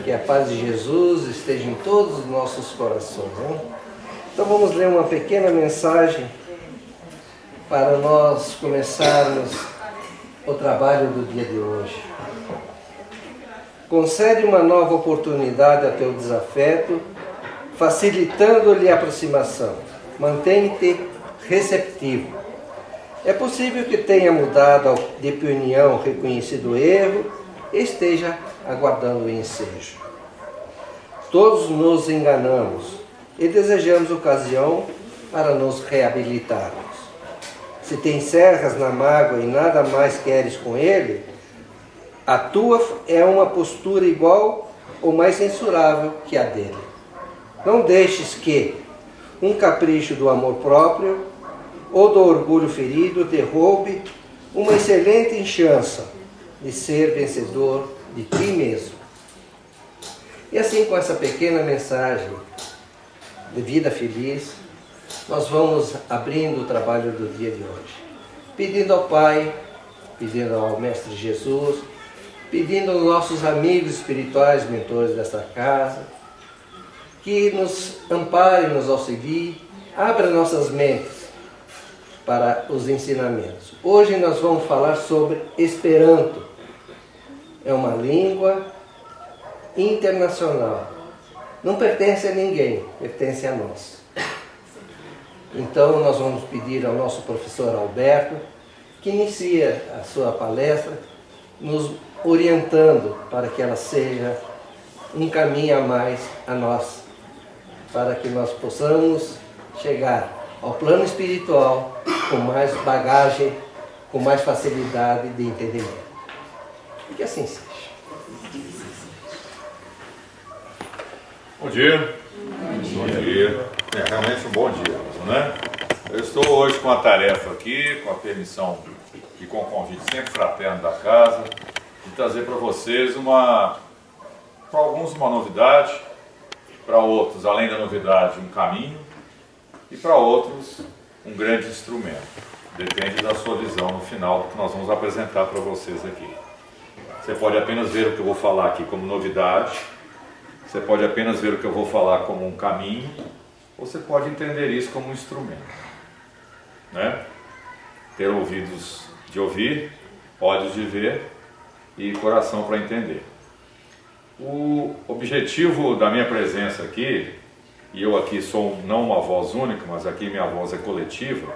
Que a paz de Jesus esteja em todos os nossos corações. Né? Então vamos ler uma pequena mensagem para nós começarmos o trabalho do dia de hoje. Concede uma nova oportunidade a teu desafeto, facilitando-lhe a aproximação. Mantém-te receptivo. É possível que tenha mudado de opinião, reconhecido o erro e esteja aguardando o ensejo. Todos nos enganamos e desejamos ocasião para nos reabilitarmos. Se te encerras na mágoa e nada mais queres com ele, a tua é uma postura igual ou mais censurável que a dele. Não deixes que um capricho do amor próprio ou do orgulho ferido te roube uma excelente chance de ser vencedor de ti mesmo. E assim, com essa pequena mensagem de vida feliz, nós vamos abrindo o trabalho do dia de hoje, pedindo ao Pai, pedindo ao Mestre Jesus, pedindo aos nossos amigos espirituais, mentores desta casa, que nos ampare, nos auxilie, abra nossas mentes para os ensinamentos. Hoje nós vamos falar sobre Esperanto. É uma língua internacional. Não pertence a ninguém, pertence a nós. Então nós vamos pedir ao nosso professor Alberto, que inicia a sua palestra, nos orientando para que ela seja um caminho a mais a nós, para que nós possamos chegar ao plano espiritual com mais bagagem, com mais facilidade de entendimento. E que assim seja. Bom dia. Bom dia. É realmente um bom dia, né? Eu estou hoje com a tarefa aqui, com a permissão e com o convite sempre fraterno da casa, de trazer para vocês para alguns uma novidade, para outros, além da novidade, um caminho, e para outros, um grande instrumento. Depende da sua visão no final do que nós vamos apresentar para vocês aqui. Você pode apenas ver o que eu vou falar aqui como novidade, você pode apenas ver o que eu vou falar como um caminho, ou você pode entender isso como um instrumento, né? Ter ouvidos de ouvir, olhos de ver e coração para entender. O objetivo da minha presença aqui, e eu aqui sou não uma voz única, mas aqui minha voz é coletiva,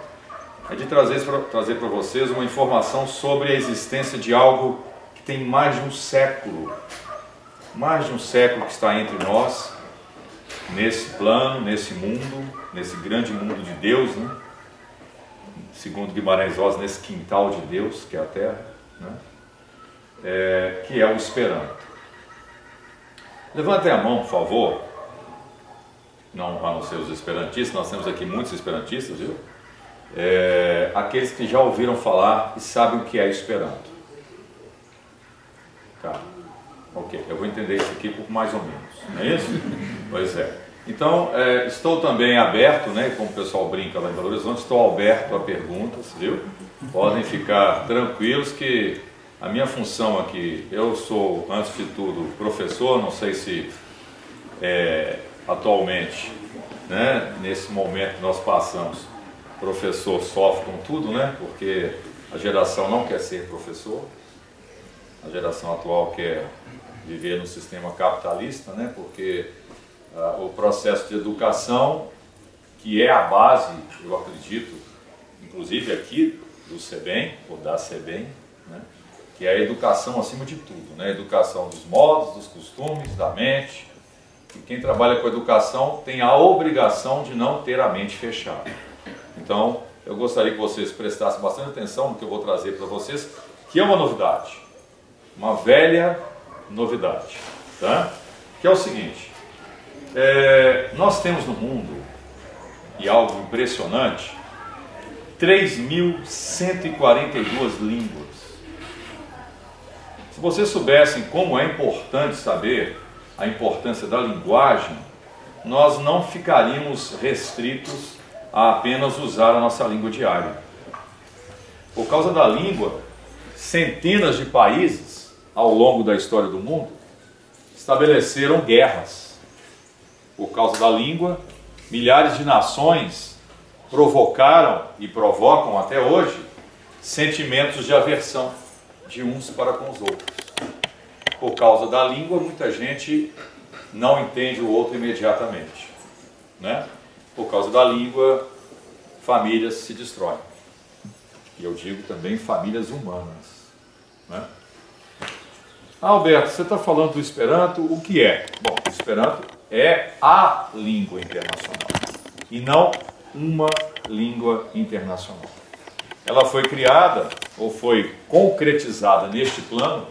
é de trazer para vocês uma informação sobre a existência de algo que tem mais de um século que está entre nós, nesse plano, nesse mundo, nesse grande mundo de Deus, né? Segundo Guimarães Rosa, nesse quintal de Deus, que é a Terra, né? Que é o Esperanto. Levantem a mão, por favor, não a não ser os esperantistas, nós temos aqui muitos esperantistas, viu? Aqueles que já ouviram falar e sabem o que é Esperanto. Tá. Ok, eu vou entender isso aqui por mais ou menos, não é isso? Pois é. Então, estou também aberto, né, como o pessoal brinca lá em Belo Horizonte, estou aberto a perguntas, viu? Podem ficar tranquilos que a minha função aqui, eu sou, antes de tudo, professor, não sei se atualmente, né, nesse momento que nós passamos, professor sofre com tudo, né, porque a geração não quer ser professor, a geração atual quer viver no sistema capitalista, né, porque o processo de educação, que é a base, eu acredito, inclusive aqui do SEBEM, ou da SEBEM, né, que é a educação acima de tudo, né, a educação dos modos, dos costumes, da mente, e quem trabalha com educação tem a obrigação de não ter a mente fechada. Então, eu gostaria que vocês prestassem bastante atenção no que eu vou trazer para vocês, que é uma novidade, uma velha novidade, tá? Que é o seguinte, nós temos no mundo, e algo impressionante, 3.142 línguas. Se vocês soubessem como é importante saber a importância da linguagem, nós não ficaríamos restritos a apenas usar a nossa língua diária. Por causa da língua, centenas de países ao longo da história do mundo estabeleceram guerras por causa da língua. Milhares de nações provocaram e provocam até hoje sentimentos de aversão de uns para com os outros. Por causa da língua, muita gente não entende o outro imediatamente, né? Por causa da língua, famílias se destroem. E eu digo também famílias humanas, né? Alberto, você está falando do Esperanto, o que é? Bom, o Esperanto é a língua internacional e não uma língua internacional. Ela foi criada ou foi concretizada neste plano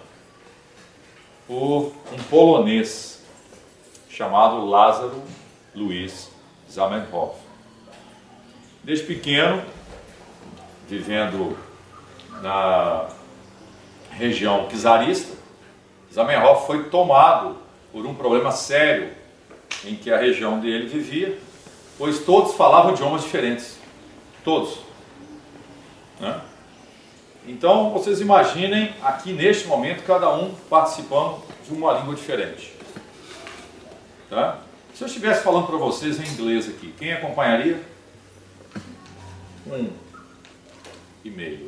por um polonês chamado Lázaro Luiz Zamenhof. Desde pequeno, vivendo na região czarista, Zamenhof foi tomado por um problema sério em que a região dele vivia, pois todos falavam idiomas diferentes. Todos. Né? Então, vocês imaginem aqui neste momento, cada um participando de uma língua diferente. Tá? Se eu estivesse falando para vocês em inglês aqui, quem acompanharia? 1,5,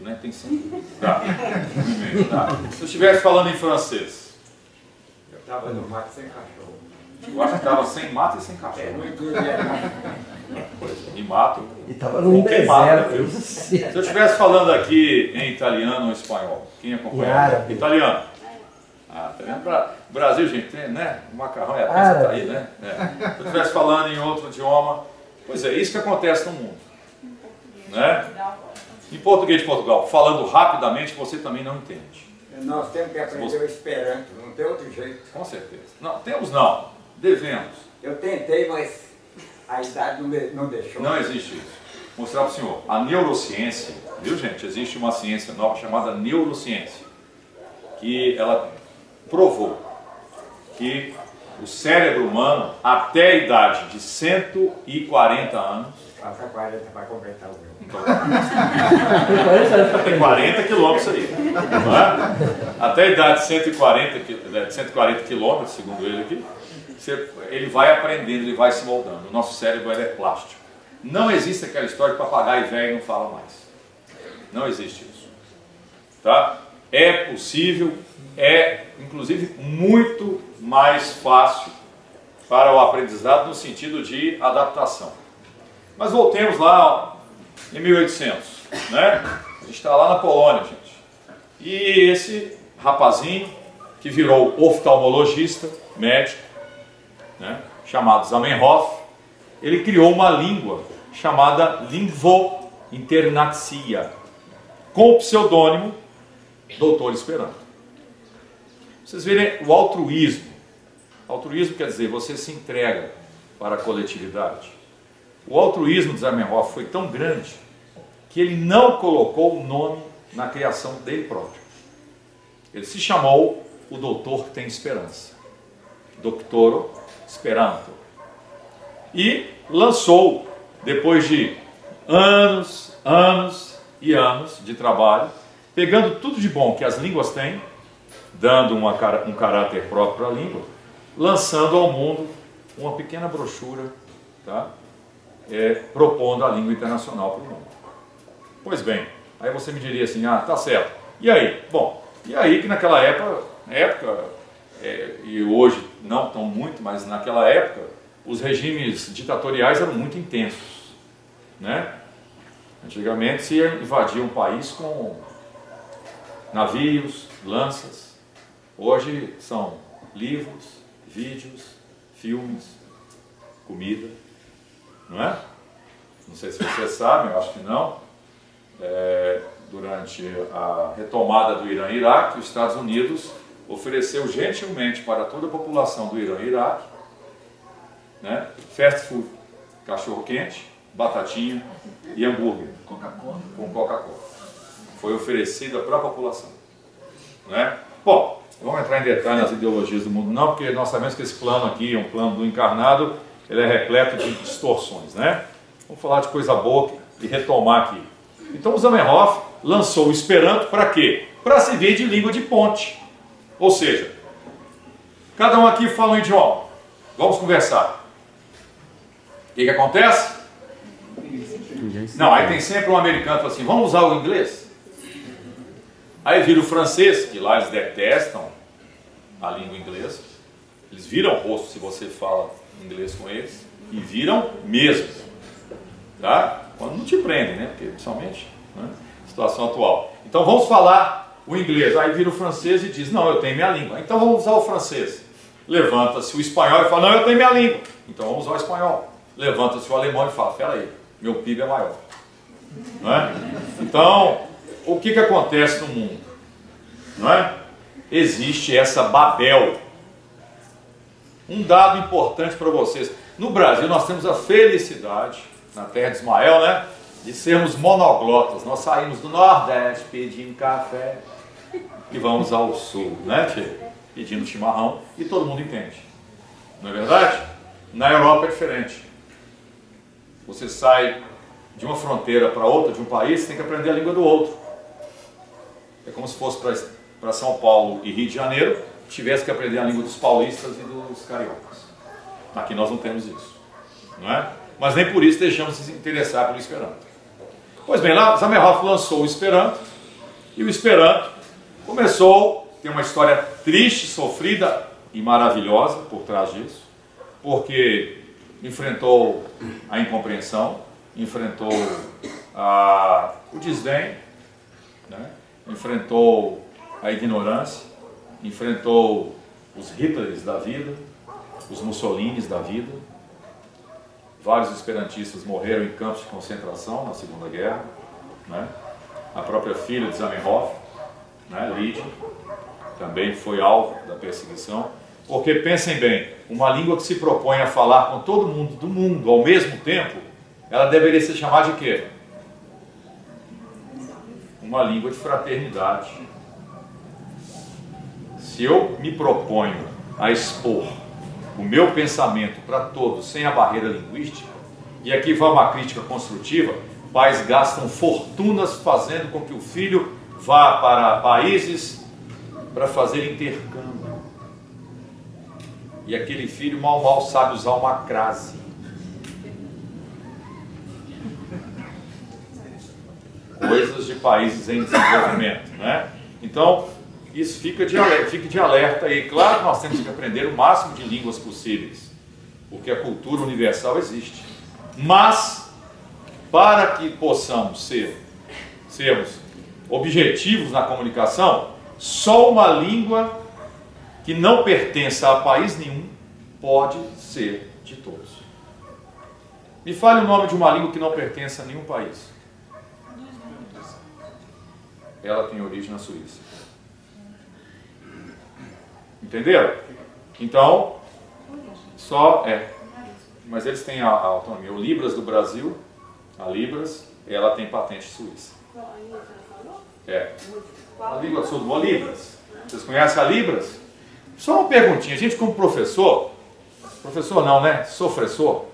né? Tem 5. Tá. 1,5, tá. Se eu estivesse falando em francês? Eu estava no mato sem cachorro. Eu acho que estava sem mato e sem cachorro. E mato. E estava num deserto. Se eu estivesse falando aqui em italiano ou espanhol, quem acompanha? Italiano. Ah, tá vendo? Brasil, gente, tem, né? O macarrão é a pizza, tá aí, né? É. Se eu estivesse falando em outro idioma, pois é, isso que acontece no mundo. Né? Em português de Portugal, falando rapidamente, você também não entende. Nós temos que aprender o Esperanto, não tem outro jeito. Com certeza. Não, temos não. Devemos. Eu tentei, mas a idade não deixou. Não existe isso. Vou mostrar para o senhor. A neurociência, viu gente? Existe uma ciência nova chamada neurociência, que ela provou que o cérebro humano, até a idade de 140 anos... Passa 40 para completar o meu. Então, tem 40 quilômetros aí. Não é? Até a idade de 140 quilômetros, segundo ele aqui, ele vai aprendendo, ele vai se moldando. O nosso cérebro ele é plástico. Não existe aquela história de papagaio velho não fala mais. Não existe isso. Tá? É possível, é inclusive muito mais fácil para o aprendizado no sentido de adaptação. Mas voltemos lá em 1800, né? A gente está lá na Polônia, gente. E esse rapazinho que virou oftalmologista, médico, né, chamado Zamenhof, ele criou uma língua chamada Lingvo-Internacia, com o pseudônimo Doutor Esperanto. Vocês verem o altruísmo. Altruísmo quer dizer, você se entrega para a coletividade. O altruísmo de Zamenhof foi tão grande que ele não colocou o nome na criação dele próprio. Ele se chamou O Doutor Tem Esperança. Doctoro Speranto. E lançou, depois de anos e anos de trabalho, pegando tudo de bom que as línguas têm, dando um caráter próprio para a língua, lançando ao mundo uma pequena brochura, tá? Propondo a língua internacional para o mundo. Pois bem, aí você me diria assim, ah, tá certo. E aí? Bom, e aí que naquela época e hoje não tão muito, mas naquela época, os regimes ditatoriais eram muito intensos, né? Antigamente se invadia um país com navios, lanças. Hoje são livros, vídeos, filmes, comida, não é? Não sei se vocês sabem, eu acho que não. Durante a retomada do Irã e Iraque, os Estados Unidos ofereceu gentilmente para toda a população do Irã e Iraque, né, fast food, cachorro quente, batatinha e hambúrguer com Coca-Cola. Foi oferecida para a população, né? Bom, vamos entrar em detalhe nas ideologias do mundo não, porque nós sabemos que esse plano aqui é um plano do encarnado, ele é repleto de distorções, né? Vamos falar de coisa boa e retomar aqui. Então o Zamenhof lançou o Esperanto para quê? Para servir de língua de ponte. Ou seja, Cada um aqui fala um idioma. Vamos conversar. O que acontece? Não, aí tem sempre um americano que fala assim, vamos usar o inglês? Aí vira o francês, que lá eles detestam a língua inglesa. Eles viram o rosto se você fala inglês com eles. E viram mesmo. Tá? Quando não te prendem, né? Porque principalmente, né? Situação atual. Então vamos falar o inglês. Aí vira o francês e diz, não, eu tenho minha língua. Então vamos usar o francês. Levanta-se o espanhol e fala, não, eu tenho minha língua. Então vamos usar o espanhol. Levanta-se o alemão e fala, peraí, meu PIB é maior. Não é? Então, o que acontece no mundo? Não é? Existe essa Babel. Um dado importante para vocês. No Brasil nós temos a felicidade, na terra de Ismael, né? De sermos monoglotas. Nós saímos do Nordeste pedindo café e vamos ao Sul, né, tio? Pedindo chimarrão e todo mundo entende. Não é verdade? Na Europa é diferente. Você sai de uma fronteira para outra, de um país, você tem que aprender a língua do outro. É como se fosse para São Paulo e Rio de Janeiro, tivesse que aprender a língua dos paulistas e dos cariocas. Aqui nós não temos isso, não é? Mas nem por isso deixamos de se interessar pelo Esperanto. Pois bem, lá Zamenhof lançou o Esperanto, e o Esperanto começou a ter uma história triste, sofrida e maravilhosa por trás disso, porque enfrentou a incompreensão, enfrentou o desdém, né? Enfrentou a ignorância, enfrentou os Hitlers da vida, os Mussolinis da vida. Vários esperantistas morreram em campos de concentração na Segunda Guerra, né? A própria filha de Zamenhof, né, Lídia, também foi alvo da perseguição. Porque, pensem bem, uma língua que se propõe a falar com todo mundo do mundo ao mesmo tempo, ela deveria ser chamada de quê? Uma língua de fraternidade. Se eu me proponho a expor o meu pensamento para todos, sem a barreira linguística, e aqui vai uma crítica construtiva, pais gastam fortunas fazendo com que o filho vá para países para fazer intercâmbio. E aquele filho mal sabe usar uma crase. Coisas de países em desenvolvimento, né? Então, isso fique de alerta aí. Claro que nós temos que aprender o máximo de línguas possíveis, porque a cultura universal existe. Mas, para que possamos sermos objetivos na comunicação, só uma língua que não pertença a país nenhum pode ser de todos. Me fale o nome de uma língua que não pertence a nenhum país. Ela tem origem na Suíça. Entenderam? Então, mas eles têm a autonomia. O Libras do Brasil, a Libras, ela tem patente suíça. A língua sul, a Libras. Vocês conhecem a Libras? Só uma perguntinha. A gente como professor não, né? Sofressor.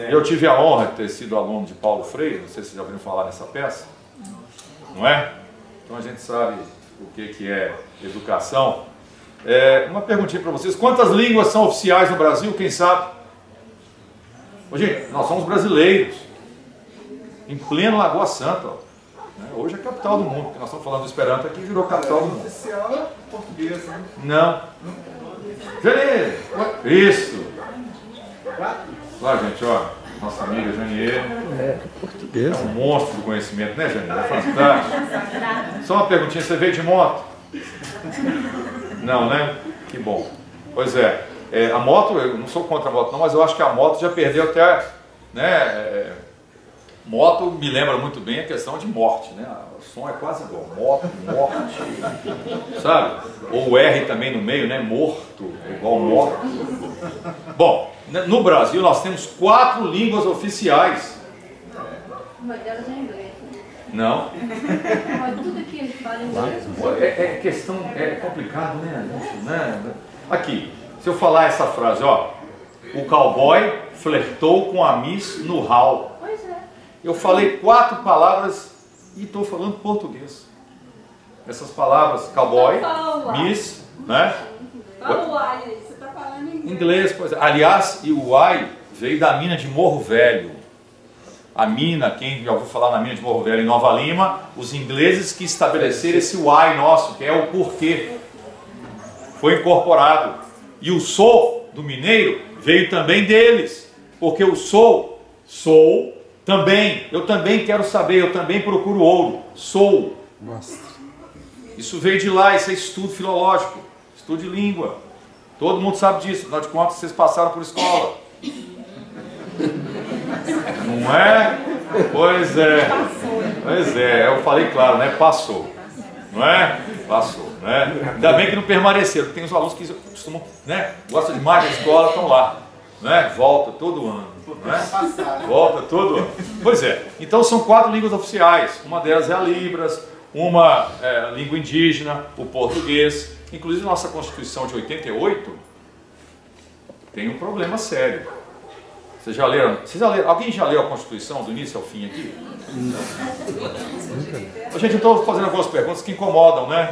Eu tive a honra de ter sido aluno de Paulo Freire, não sei se vocês já ouviram falar nessa peça, não é? Então a gente sabe o que é educação. Uma perguntinha para vocês, quantas línguas são oficiais no Brasil, quem sabe? Gente, nós somos brasileiros, em pleno Lagoa Santa, ó. Hoje é a capital do mundo, porque nós estamos falando do Esperanto aqui, virou capital do mundo. Oficial é português, né? Não. Janier, isso. Lá, gente, ó, nossa amiga Janier. Português. É um monstro do conhecimento, né, Janier? É fantástico. Só uma perguntinha, você veio de moto? Não, né? Que bom. Pois a moto, eu não sou contra a moto não, mas eu acho que a moto já perdeu até, né? Moto me lembra muito bem a questão de morte, né? O som é quase igual, moto, morte, sabe? Ou o R também no meio, né? Morto, igual morto. Bom, no Brasil nós temos 4 línguas oficiais. Uma delas é inglês. Não. Mas tudo que eles falam inglês. Questão, é complicado, né? Aqui, se eu falar essa frase, ó. O cowboy flertou com a Miss no hall. Pois é. Eu falei 4 palavras e estou falando português. Essas palavras, cowboy, Miss né? Fala o ai aí, você está falando em inglês. Inglês, pois é. Aliás, e o ai veio da mina de Morro Velho. A mina, quem já ouviu falar na mina de Morro Velho em Nova Lima, os ingleses que estabeleceram esse why nosso, que é o porquê. Foi incorporado. E o sou do mineiro veio também deles. Porque o sou também. Eu também quero saber, eu também procuro ouro. Sou. Isso veio de lá, isso é estudo filológico, estudo de língua. Todo mundo sabe disso, afinal de contas vocês passaram por escola. Não é? Pois é, eu falei claro, né? Passou. Não é? Passou, né? Ainda bem que não permaneceram, tem uns alunos que costumam, né? Gostam demais da escola, estão lá, né? Volta todo ano, né? Volta todo ano. Pois é, então são 4 línguas oficiais, uma delas é a Libras, uma língua indígena, o português. Inclusive nossa Constituição de 88 tem um problema sério. Vocês já leram? Alguém já leu a Constituição do início ao fim aqui? Não. Gente, eu estou fazendo algumas perguntas que incomodam, né?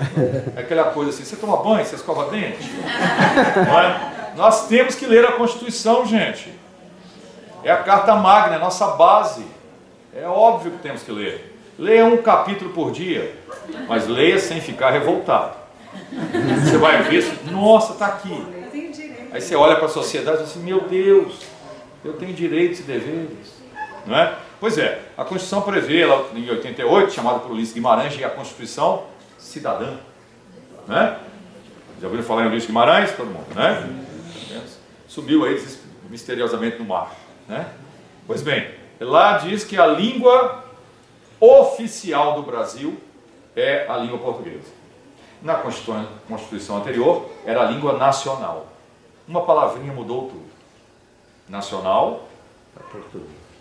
É aquela coisa assim, você toma banho, você escova dente? Não é? Nós temos que ler a Constituição, gente. É a Carta Magna, é a nossa base. É óbvio que temos que ler. Leia um capítulo por dia, mas leia sem ficar revoltado. Você vai ver isso, nossa, está aqui. Aí você olha para a sociedade e diz assim, meu Deus, eu tenho direitos e deveres. Não é? Pois é, a Constituição prevê, ela, em 88, chamada por Ulisses Guimarães, a Constituição Cidadã. Né? Já ouviram falar em Ulisses Guimarães? Todo mundo, né? Subiu aí misteriosamente no mar. Né? Pois bem, lá diz que a língua oficial do Brasil é a língua portuguesa. Na Constituição anterior era a língua nacional. Uma palavrinha mudou tudo. Nacional,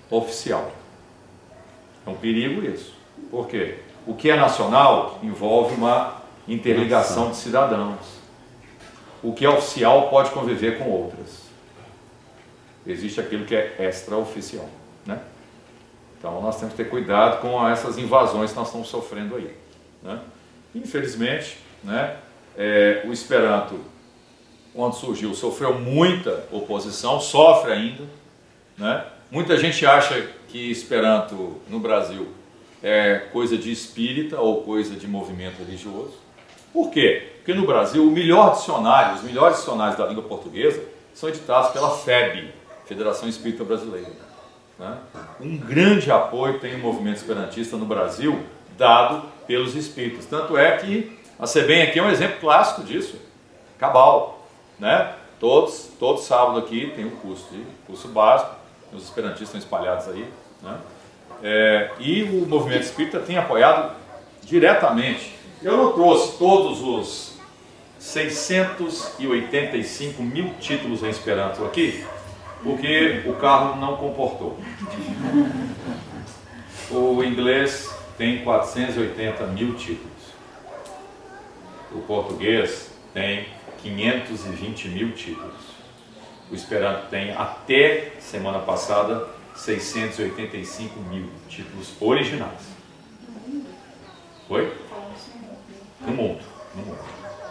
oficial. É um perigo isso. Por quê? O que é nacional envolve uma interligação de cidadãos. O que é oficial pode conviver com outras. Existe aquilo que é extraoficial, né? Então nós temos que ter cuidado com essas invasões que nós estamos sofrendo aí, né? Infelizmente, né, o Esperanto, quando surgiu, sofreu muita oposição, sofre ainda, né? Muita gente acha que Esperanto no Brasil é coisa de espírita ou coisa de movimento religioso. Por quê? Porque no Brasil os melhores dicionários da língua portuguesa são editados pela FEB, Federação Espírita Brasileira. Né? Um grande apoio tem o movimento esperantista no Brasil, dado pelos espíritas. Tanto é que a SEBEM aqui é um exemplo clássico disso. Cabal, né? Todo sábado aqui tem um curso básico, os esperantistas estão espalhados aí, né? E o movimento espírita tem apoiado diretamente. Eu não trouxe todos os 685 mil títulos em Esperanto aqui, porque o carro não comportou. O inglês tem 480 mil títulos. O português tem 520 mil títulos. O Esperanto tem, até semana passada, 685 mil títulos originais. Foi? No mundo.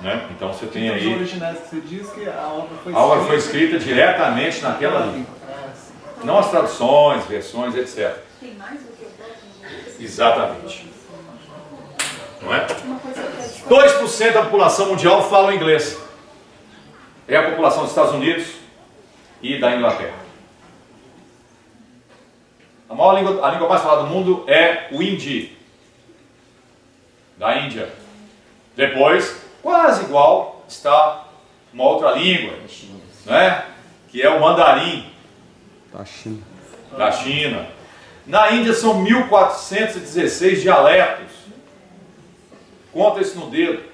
Né? Então você tem aí... Os originais que você diz que a obra foi escrita diretamente naquela língua. Não as traduções, versões, etc. Tem mais do que o próximo? Exatamente. Não é? 2% da população mundial fala inglês. É a população dos Estados Unidos e da Inglaterra. A língua mais falada do mundo é o hindi, da Índia. Depois, quase igual, está uma outra língua, né? Que é o mandarim, da China. Na Índia são 1416 dialetos. Conta isso no dedo.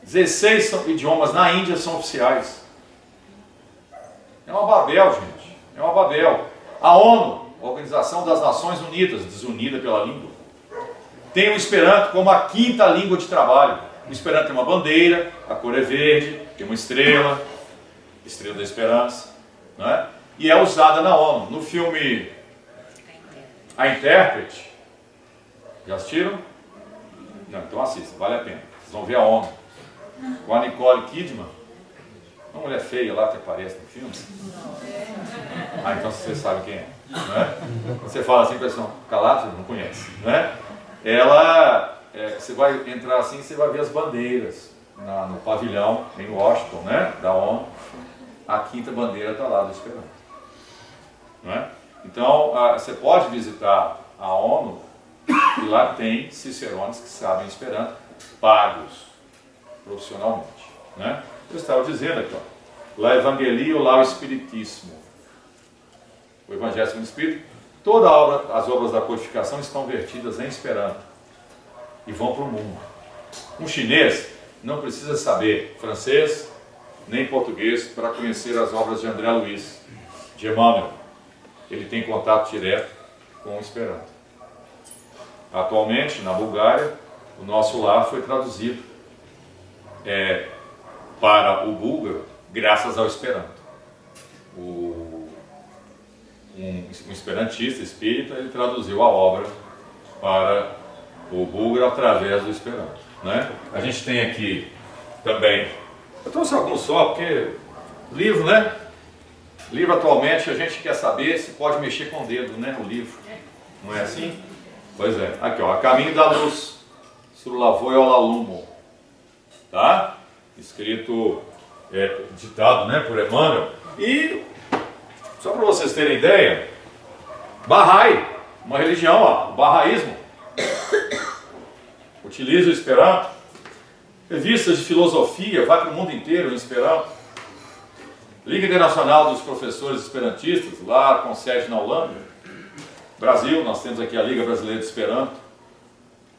16 idiomas na Índia são oficiais. É uma Babel, gente. É uma Babel. A ONU, a Organização das Nações Unidas, desunida pela língua, tem o Esperanto como a 5ª língua de trabalho. O Esperanto tem uma bandeira, a cor é verde, tem uma estrela, estrela da esperança, né? E é usada na ONU. No filme A Intérprete, já assistiram? Não, então assista, vale a pena. Vocês vão ver a ONU. com a Nicole Kidman, uma mulher feia lá que aparece no filme. Ah, então você sabe quem é, né? Você fala assim, pessoal, calado, você não conhece, né? Ela, você vai entrar assim, você vai ver as bandeiras no pavilhão em Washington, né? Da ONU. A 5ª bandeira está lá do Esperanto, né? Então, você pode visitar a ONU e lá tem cicerones que sabem Esperanto, pagos profissionalmente, né? Eu estava dizendo aqui, ó, lá Evangelio, lá o Espiritismo, o Evangelho segundo o Espírito, toda a obra, as obras da codificação estão vertidas em Esperanto e vão para o mundo. Um chinês não precisa saber francês nem português para conhecer as obras de André Luiz, de Emmanuel. Ele tem contato direto com o Esperanto. Atualmente, na Bulgária, o nosso lar foi traduzido para o búlgaro graças ao Esperanto. Um esperantista espírita, ele traduziu a obra para o búlgaro através do Esperanto, né? A gente tem aqui também, eu trouxe alguns só, porque livro, né? Livro atualmente a gente quer saber se pode mexer com o dedo, né? O livro, não é assim? Pois é, aqui ó, A Caminho da Luz, Sur la Voie ao Lumo, tá? Escrito, ditado, né, por Emmanuel. E, só para vocês terem ideia, Bahá'í, uma religião, ó, o Bahá'ísmo, utiliza o Esperanto. Revistas de filosofia, vai para o mundo inteiro em Esperanto. Liga Internacional dos Professores Esperantistas, lá com sede na Holanda. Brasil, nós temos aqui a Liga Brasileira de Esperanto,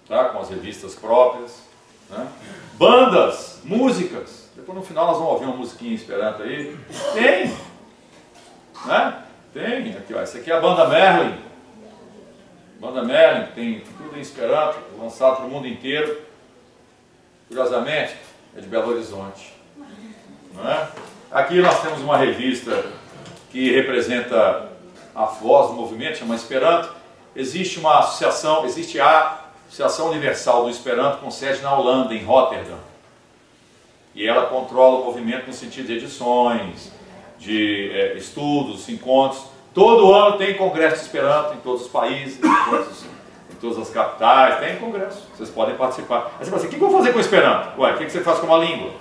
tá? Com as revistas próprias, né? Bandas, músicas, depois no final nós vamos ouvir uma musiquinha em Esperanto aí. Tem, né? Tem, aqui ó, essa aqui é a Banda Merlin. Banda Merlin, tem tudo em Esperanto, lançado para o mundo inteiro. Curiosamente, é de Belo Horizonte, não é? Aqui nós temos uma revista que representa a voz do movimento, chama Esperanto. Existe uma associação, existe a Associação Universal do Esperanto com sede na Holanda, em Rotterdam. E ela controla o movimento no sentido de edições, de estudos, encontros. Todo ano tem congresso de Esperanto em todos os países, em todas as capitais, tem congresso. Vocês podem participar. Aí você fala assim, o que eu vou fazer com o Esperanto? Ué, o que você faz com uma língua?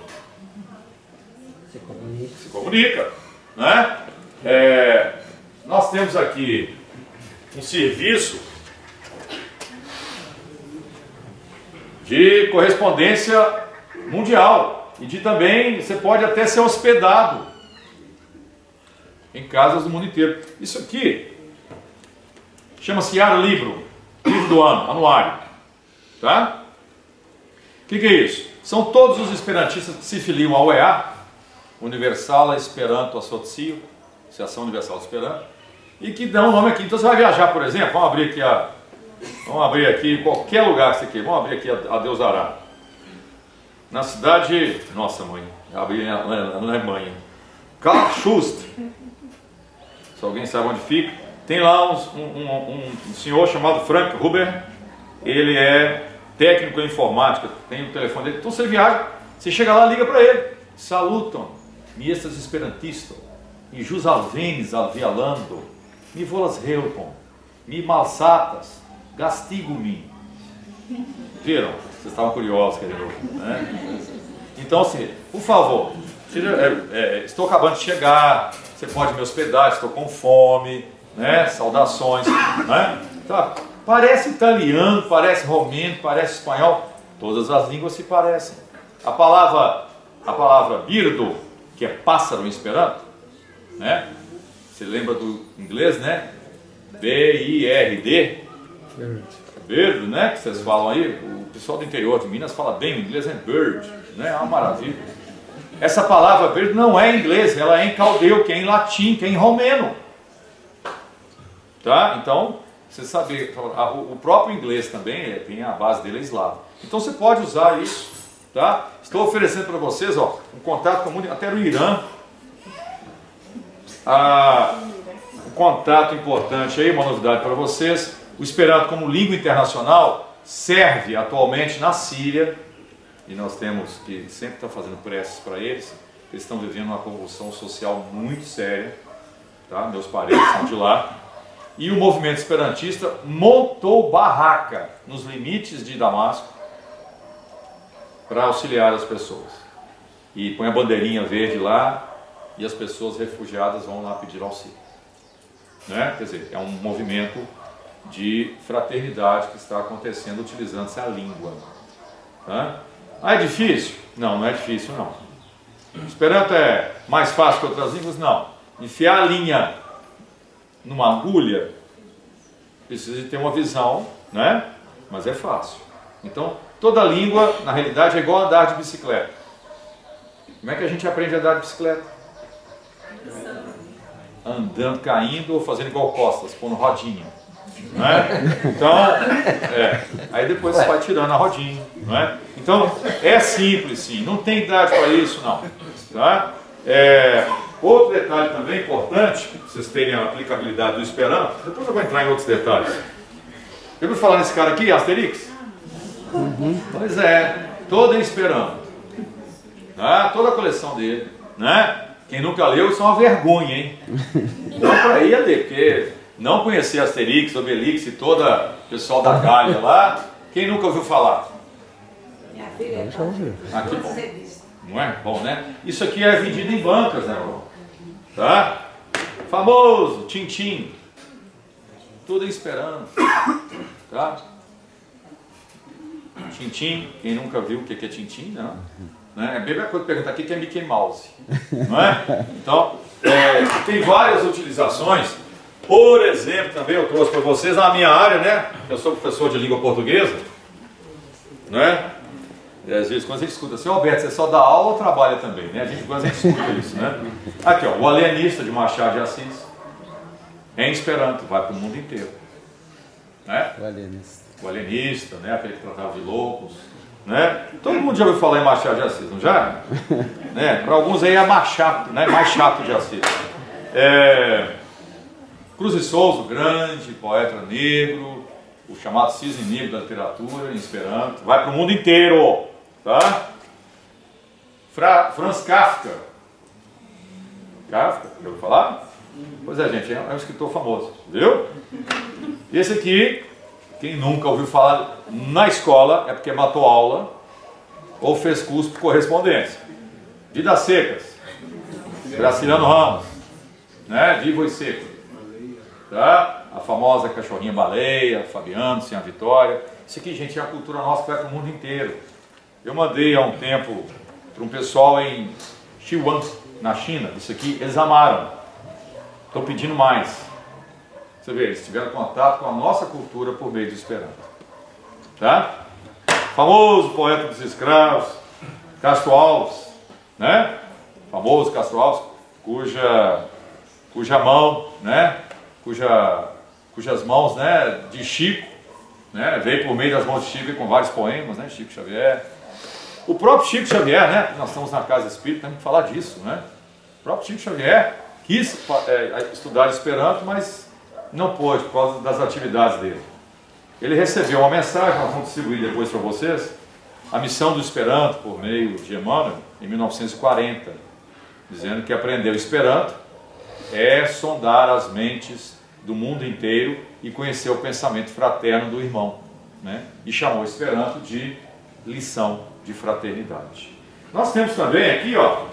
Se comunica, né? Nós temos aqui um serviço de correspondência mundial e de também, você pode até ser hospedado em casas do mundo inteiro. Isso aqui chama-se Ar Libro, livro do ano, anuário, tá? O que é isso? São todos os esperantistas que se filiam ao UEA, Universala Esperanto Asocio, Associação Universal do Esperanto, e que dão o nome aqui. Então você vai viajar, por exemplo, vamos abrir aqui qualquer lugar que você queira, vamos abrir aqui a Deus Dará. Na cidade, nossa mãe, abri na Alemanha, Karlshust, se alguém sabe onde fica, tem lá um senhor chamado Frank Huber, ele é técnico em informática, tem o telefone dele, então você viaja, você chega lá, liga para ele, salutam, mi estas esperantisto, mi jus alvenis alvialando, mi volas helpon, mi malsatas, gastigo-me. Viram? Vocês estavam curiosos, querido, né? Então assim, por favor, estou acabando de chegar, você pode me hospedar, estou com fome, né? Saudações, né? Tá. Parece italiano, parece romeno, parece espanhol, todas as línguas se parecem. A palavra birdo, que é pássaro em Esperanto, né? Você lembra do inglês, né? B-I-R-D, bird, né? Que vocês falam aí, o pessoal do interior de Minas fala bem o inglês, é bird, né? É uma maravilha. Essa palavra bird não é em inglês, ela é em caldeu, que é em latim, que é em romeno, tá? Então, você saber, o próprio inglês também tem a base dele é eslavo. Então você pode usar isso, tá? Estou oferecendo para vocês, ó, um contato com o mundo, até o Irã. Um contato importante aí, uma novidade para vocês. O Esperanto como língua internacional serve atualmente na Síria, e nós temos que sempre estar fazendo preces para eles. Eles estão vivendo uma convulsão social muito séria, tá? Meus parentes são de lá. E o movimento esperantista montou barraca nos limites de Damasco para auxiliar as pessoas. E põe a bandeirinha verde lá e as pessoas refugiadas vão lá pedir auxílio. Né? Quer dizer, é um movimento de fraternidade que está acontecendo utilizando-se a língua. Tá? Ah, é difícil? Não, não é difícil não. Esperanto é mais fácil que outras línguas? Não. Enfiar a linha numa agulha precisa de ter uma visão, né? Mas é fácil. Então, toda língua, na realidade, é igual a andar de bicicleta. Como é que a gente aprende a andar de bicicleta? Andando, caindo ou fazendo igual costas, pondo rodinha. Né? Então, aí depois você vai tirando a rodinha. Né? Então, é simples sim, não tem idade para isso não. Tá? Outro detalhe também importante, para vocês terem a aplicabilidade do Esperanto, depois eu vou entrar em outros detalhes. Eu vou falar nesse cara aqui, Asterix? Pois é, todo em Esperanto. Tá? Toda a coleção dele. Né? Quem nunca leu, isso é uma vergonha, hein? Então, para ir a ler, porque não conhecer Asterix, Obelix e todo o pessoal da Gália lá, quem nunca ouviu falar? Minha filha Aqui, bom. Não é? Bom, né? Isso aqui é vendido em bancas, né, irmão? Tá? Famoso, Tintim. Tudo em Esperanto. Tá? Tintim, quem nunca viu o que é Tintim, não? Né? É bem a coisa de perguntar o que é Mickey Mouse. Não é? Então, tem várias utilizações. Por exemplo, também eu trouxe para vocês na minha área, né? Eu sou professor de língua portuguesa. Né? E às vezes quando a gente escuta assim, Alberto, você só dá aula ou trabalha também? Né? A gente escuta isso, né? Aqui, ó, o Alienista de Machado de Assis. Em Esperanto, vai para o mundo inteiro. Né? O Alienista, né? Aquele que tratava de loucos. Né? Todo mundo já ouviu falar em Machado de Assis, não já? Né? Para alguns aí é Machado, né? Mais chato de Assis. Cruz e Souza, o grande poeta negro, o chamado cisne negro da literatura em Esperanto, vai para o mundo inteiro, tá? Franz Kafka. Kafka, já ouviu falar? Pois é, gente, é um escritor famoso, viu? Esse aqui, quem nunca ouviu falar na escola é porque matou aula ou fez curso por correspondência. Vidas Secas, Graciliano Ramos, né? Vivo e Seco. Tá? A famosa Cachorrinha Baleia, Fabiano, Sem a Vitória. Isso aqui, gente, é a cultura nossa que vai para o mundo inteiro. Eu mandei há um tempo para um pessoal em Xi'an, na China. Isso aqui, eles amaram. Estão pedindo mais. Você vê, eles tiveram contato com a nossa cultura por meio do Esperanto. Tá? Famoso poeta dos escravos, Castro Alves, né? Famoso Castro Alves, cuja mão, né? Cujas mãos, né, de Chico, né, veio por meio das mãos de Chico com vários poemas, né, Chico Xavier. O próprio Chico Xavier, né, nós estamos na Casa Espírita, temos que falar disso, né. O próprio Chico Xavier quis estudar Esperanto, mas não pôde por causa das atividades dele. Ele recebeu uma mensagem, nós vamos distribuir depois para vocês, a missão do Esperanto por meio de Emmanuel, em 1940, dizendo que aprender o Esperanto é sondar as mentes do mundo inteiro e conhecer o pensamento fraterno do irmão, né? E chamou o Esperanto de lição de fraternidade. Nós temos também aqui, ó,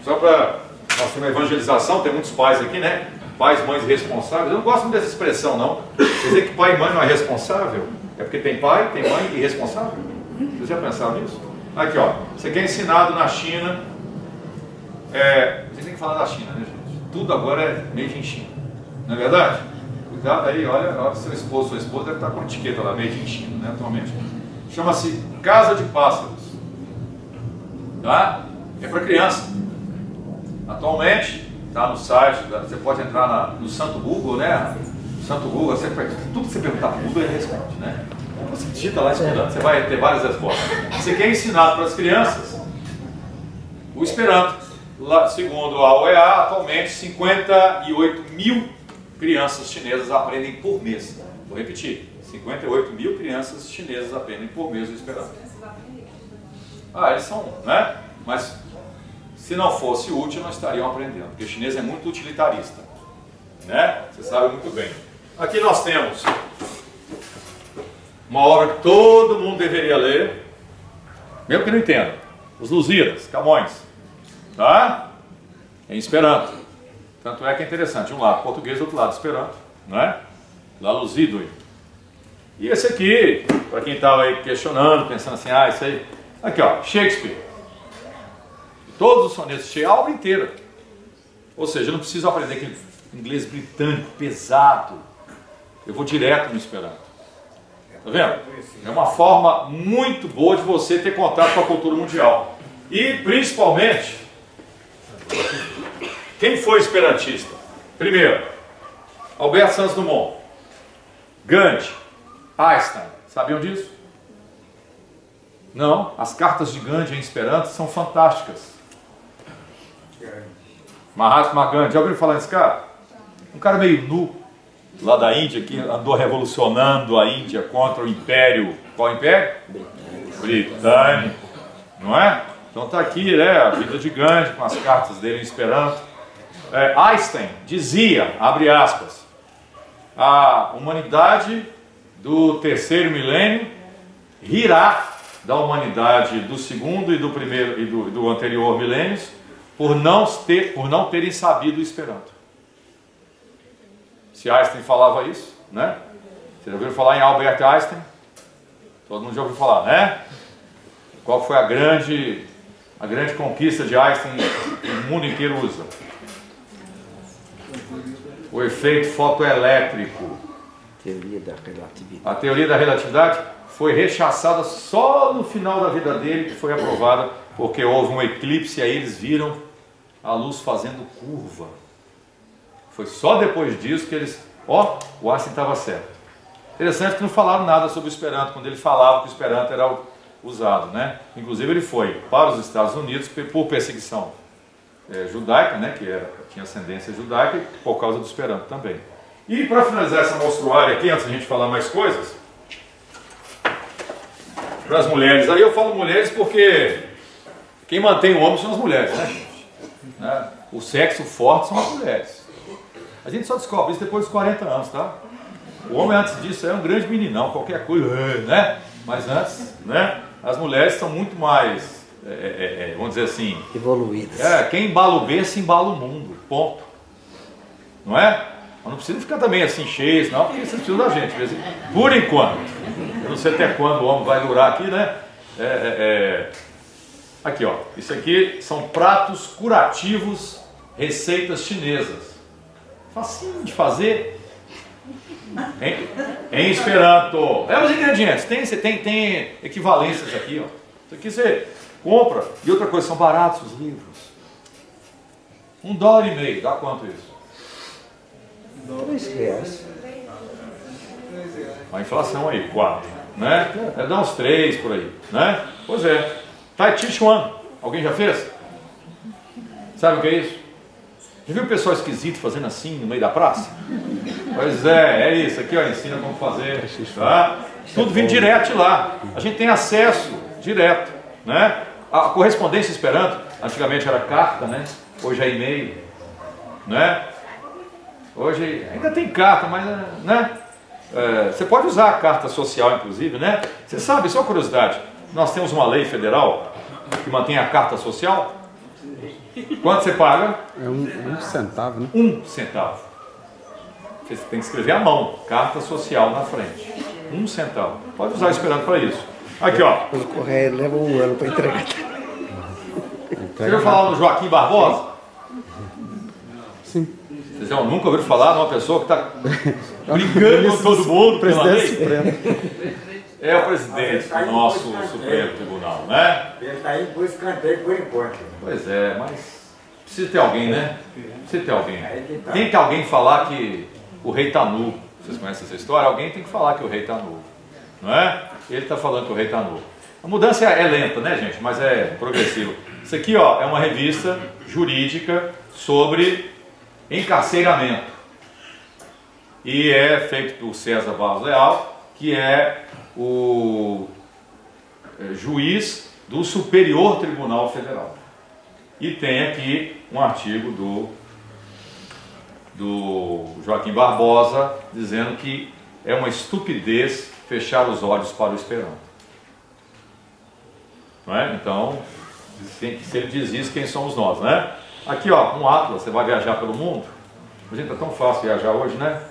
só para nós temos uma evangelização, tem muitos pais aqui, né? Pais, mães responsáveis. Eu não gosto muito dessa expressão, não. Quer dizer que pai e mãe não é responsável? É porque tem pai, tem mãe e responsável? Vocês já pensaram nisso? Aqui, ó, você quer ensinado na China. Vocês têm que falar da China, né, gente? Tudo agora é made in China. Não é verdade? Cuidado aí, olha seu esposo, sua esposa deve estar com uma etiqueta lá, made in China, né, atualmente. Chama-se Casa de Pássaros. Tá? É para criança. Atualmente, está no site, você pode entrar no Santo Google, né? No Santo Google, tudo que você perguntar para o Google, ele responde, né? Você digita lá Esperanto, você vai ter várias respostas. Você quer ensinar para as crianças o Esperanto. Lá, segundo a OEA, atualmente 58 mil crianças chinesas aprendem por mês. Vou repetir, 58 mil crianças chinesas aprendem por mês o Esperanto. Ah, eles são, né? Mas se não fosse útil, não estariam aprendendo, porque o chinês é muito utilitarista, né? Você sabe muito bem. Aqui nós temos uma obra que todo mundo deveria ler, mesmo que não entenda. Os Lusíadas, Camões, tá? Em Esperanto. Tanto é que é interessante, um lado português, do outro lado Esperanto, não é? Lá Luzido. E esse aqui, para quem estava aí questionando, pensando assim, ah, isso aí. Aqui, ó, Shakespeare. Todos os sonetos de Shakespeare, a obra inteira. Ou seja, eu não preciso aprender aquele inglês britânico, pesado. Eu vou direto no Esperanto. Tá vendo? É uma forma muito boa de você ter contato com a cultura mundial. E, principalmente, quem foi esperantista? Primeiro, Alberto Santos Dumont, Gandhi, Einstein. Sabiam disso? Não, as cartas de Gandhi em Esperanto são fantásticas. Mahatma Gandhi, já ouviu falar desse cara? Um cara meio nu, lá da Índia, que andou revolucionando a Índia contra o Império. Qual Império? Britânico. Não é? Então está aqui, né, a vida de Gandhi, com as cartas dele em Esperanto. Einstein dizia, abre aspas, a humanidade do terceiro milênio rirá da humanidade do segundo e do primeiro e do anterior milênios por não terem sabido o Esperanto. Se Einstein falava isso, né? Vocês já ouviram falar em Albert Einstein? Todo mundo já ouviu falar, né? Qual foi a grande conquista de Einstein que o mundo inteiro usa? O efeito fotoelétrico. Teoria da relatividade. A teoria da relatividade foi rechaçada só no final da vida dele, que foi aprovada, porque houve um eclipse e aí eles viram a luz fazendo curva. Foi só depois disso que eles... Ó, o Einstein estava certo. Interessante que não falaram nada sobre o Esperanto, quando ele falava que o Esperanto era usado, né? Inclusive ele foi para os Estados Unidos por perseguição judaica, né? Que tinha ascendência judaica, e por causa do Esperanto também. E para finalizar essa monstruária aqui, antes de a gente falar mais coisas, para as mulheres, aí eu falo mulheres porque quem mantém o homem são as mulheres, né, gente? Né? O sexo forte são as mulheres. A gente só descobre isso depois dos 40 anos, tá? O homem antes disso é um grande meninão, qualquer coisa, né? Mas antes, né? As mulheres são muito mais, vamos dizer assim... Evoluídas. Quem embala o berço, embala o mundo, ponto. Não é? Mas não precisa ficar também assim cheio, não, porque vocês precisam da gente. Por enquanto. Eu não sei até quando o homem vai durar aqui, né? Aqui, ó. Isso aqui são pratos curativos, receitas chinesas. Facinho de fazer. Em Esperanto. Os ingredientes. Tem equivalências aqui, ó. Isso aqui você compra. E outra coisa, são baratos os livros. $1,50. Dá quanto isso? R$3. A inflação aí, 4, né? Dá uns 3 por aí, né? Pois é. Tai Chi Chuan, alguém já fez? Sabe o que é isso? Já viu o pessoal esquisito fazendo assim no meio da praça? Pois é isso aqui, ó, ensina como fazer, tá? Tudo vem direto de lá. A gente tem acesso direto, né? A correspondência Esperanto, antigamente era carta, né? Hoje é e-mail, né? Hoje ainda tem carta, mas, né? Você pode usar a carta social, inclusive, né? Você sabe, só curiosidade, nós temos uma lei federal que mantém a carta social. Quanto você paga? É um centavo, né? 1 centavo. Você tem que escrever à mão, carta social na frente. 1 centavo. Pode usar Esperanto para isso. Aqui, ó. O correio leva um ano para entregar. Você já falou do Joaquim Barbosa? Sim. Vocês nunca ouviram falar de uma pessoa que está brigando com todo mundo pela lei? É o presidente do nosso Supremo Tribunal, né? Ele está aí por escanteio por enquanto. Pois é, mas precisa ter alguém, né? Precisa ter alguém. Tem que alguém falar que o rei está nu. Vocês conhecem essa história? Alguém tem que falar que o rei está nu, não é? Ele está falando que o rei está nu. A mudança é lenta, né, gente? Mas é progressiva. Isso aqui, ó, é uma revista jurídica sobre encarceramento. E é feito por César Barros Leal, que é o juiz do Superior Tribunal Federal. E tem aqui um artigo do Joaquim Barbosa dizendo que é uma estupidez fechar os olhos para o Esperanto. Não é? Então, se ele diz isso, quem somos nós, né? Aqui, ó, um atlas, você vai viajar pelo mundo. Gente, é tão fácil viajar hoje, né?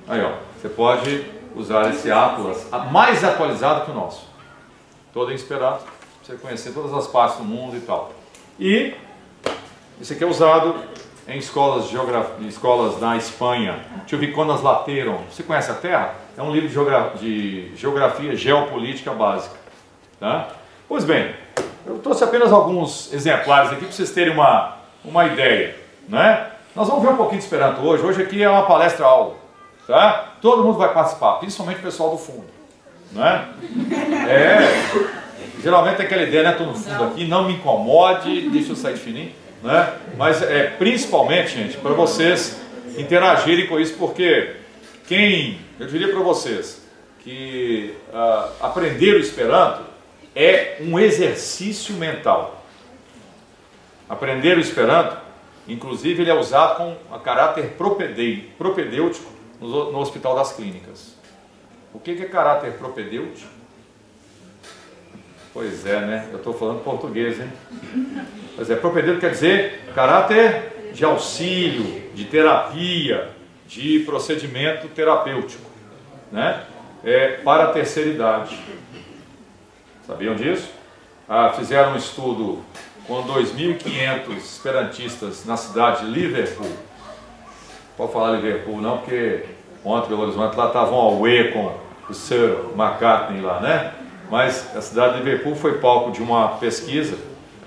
Aí, ó, você pode usar esse atlas mais atualizado que o nosso. Todo em Esperanto, para você conhecer todas as partes do mundo e tal. E esse aqui é usado em escolas na Espanha. Chuviconas Lateron. Você conhece a Terra? É um livro de geografia geopolítica básica. Tá? Pois bem, eu trouxe apenas alguns exemplares aqui para vocês terem uma ideia. Né? Nós vamos ver um pouquinho de Esperanto hoje. Hoje aqui é uma palestra-aula. Tá? Todo mundo vai participar, principalmente o pessoal do fundo. Né? Geralmente tem aquela ideia, né? Estou no fundo aqui, não me incomode, deixa eu sair de fininho. Né? Mas principalmente, gente, para vocês interagirem com isso, porque eu diria para vocês que aprender o Esperanto é um exercício mental. Aprender o Esperanto, inclusive, ele é usado com a caráter propedêutico no Hospital das Clínicas. O que é caráter propedêutico? Pois é, né? Eu estou falando português, hein? Pois é, propedêutico quer dizer caráter de auxílio, de terapia, de procedimento terapêutico, né? Para a terceira idade. Sabiam disso? Fizeram um estudo com 2.500 esperantistas na cidade de Liverpool. Pode falar Liverpool não, porque ontem Belo Horizonte lá estavam ao E com o Sir McCartney lá, né? Mas a cidade de Liverpool foi palco de uma pesquisa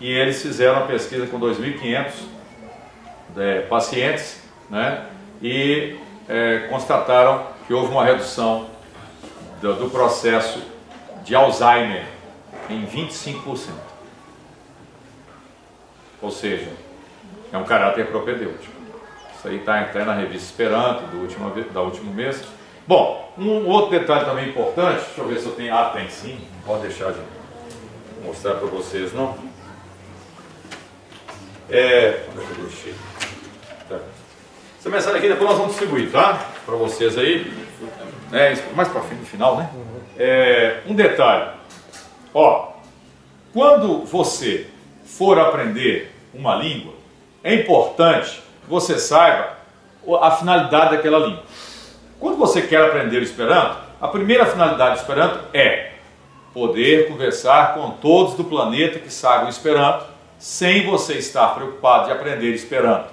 e eles fizeram a pesquisa com 2.500 pacientes, né? E constataram que houve uma redução do processo de Alzheimer em 25%. Ou seja, é um caráter propedêutico. Isso aí está até na revista Esperanto da último mês. Bom, um outro detalhe também importante, deixa eu ver se eu tenho. Tem sim, não pode deixar de mostrar para vocês, não? Onde é que eu deixei? Tá. Essa mensagem aqui depois nós vamos distribuir, tá? Para vocês aí. Mais para no final, né? Um detalhe. Ó, quando você for aprender uma língua, é importante que você saiba a finalidade daquela língua. Quando você quer aprender o Esperanto, a primeira finalidade do Esperanto é poder conversar com todos do planeta que saibam Esperanto, sem você estar preocupado de aprender Esperanto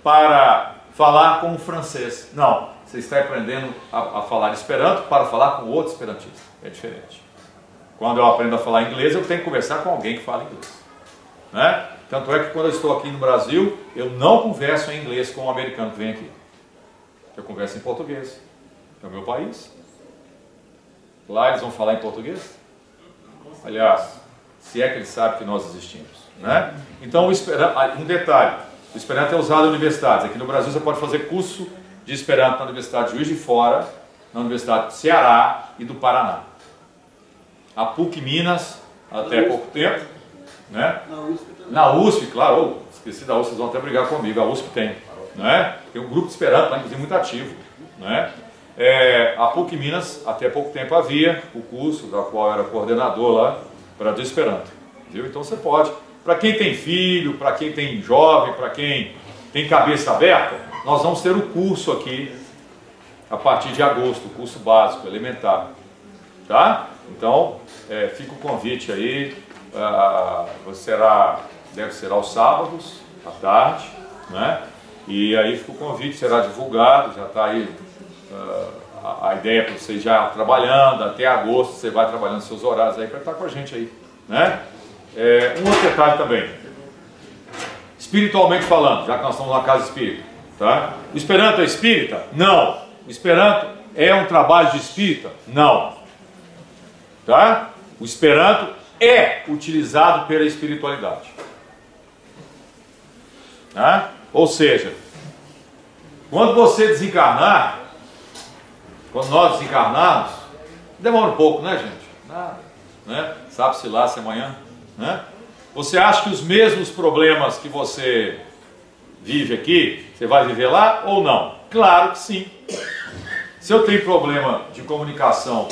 para falar com o francês. Não, você está aprendendo a falar Esperanto para falar com outro esperantista. É diferente. Quando eu aprendo a falar inglês, eu tenho que conversar com alguém que fala inglês. Né? Tanto é que quando eu estou aqui no Brasil, eu não converso em inglês com um americano que vem aqui. Eu converso em português. É o meu país. Lá eles vão falar em português. Aliás, se é que eles sabem que nós existimos. Né? Então, um detalhe. O Esperanto é usado em universidades. Aqui no Brasil você pode fazer curso de Esperanto na Universidade de Juiz de Fora, na Universidade do Ceará e do Paraná. A PUC Minas, até pouco tempo. Né? Na USP, claro. Esqueci da USP, vocês vão até brigar comigo. A USP tem. Né? Tem um grupo de Esperanto lá, inclusive muito ativo. Né? A PUC Minas, até pouco tempo havia o curso, da qual eu era coordenador lá, para do Esperanto. Viu? Então você pode. Para quem tem filho, para quem tem jovem, para quem tem cabeça aberta, nós vamos ter o curso aqui a partir de agosto, o curso básico, elementar. Tá? Então, fica o convite aí. Deve ser aos sábados, à tarde, né? E aí fica o convite, será divulgado, já está aí a ideia para você já trabalhando, até agosto você vai trabalhando seus horários aí para estar com a gente aí, né? Um outro detalhe também, espiritualmente falando, já que nós estamos na casa espírita, tá? O Esperanto é espírita? Não. O Esperanto é um trabalho de espírita? Não. Tá? O Esperanto é utilizado pela espiritualidade. Tá? Ou seja, quando você desencarnar, quando nós desencarnarmos, demora um pouco, né, gente? Nada. né? Sabe-se lá se amanhã, né? Você acha que os mesmos problemas que você vive aqui, você vai viver lá ou não? Claro que sim. Se eu tenho problema de comunicação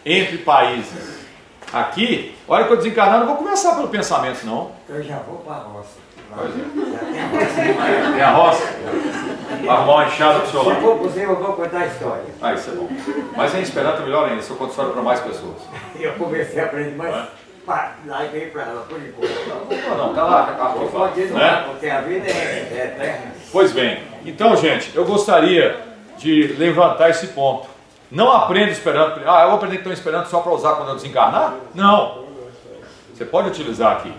entre países aqui, a hora que eu desencarnar, não vou começar pelo pensamento, não. Eu já vou para a roça. Pois é. Já tem a roça. Tem a roça? Vai arrumar uma enxada pro seu Se lado. for possível, eu vou contar a história. Ah, isso é bom. Mas em Esperanto é melhor ainda, se eu conto história para mais pessoas. Eu comecei a aprender, mas É? larguei para ela por enquanto. Não, tá lá, Vou continuar, né? porque a vida é eterna. Pois bem, então, gente, eu gostaria de levantar esse ponto. Não aprenda Esperanto. Ah, eu vou aprender que estou Esperanto só para usar quando eu desencarnar? Não. Você pode utilizar aqui,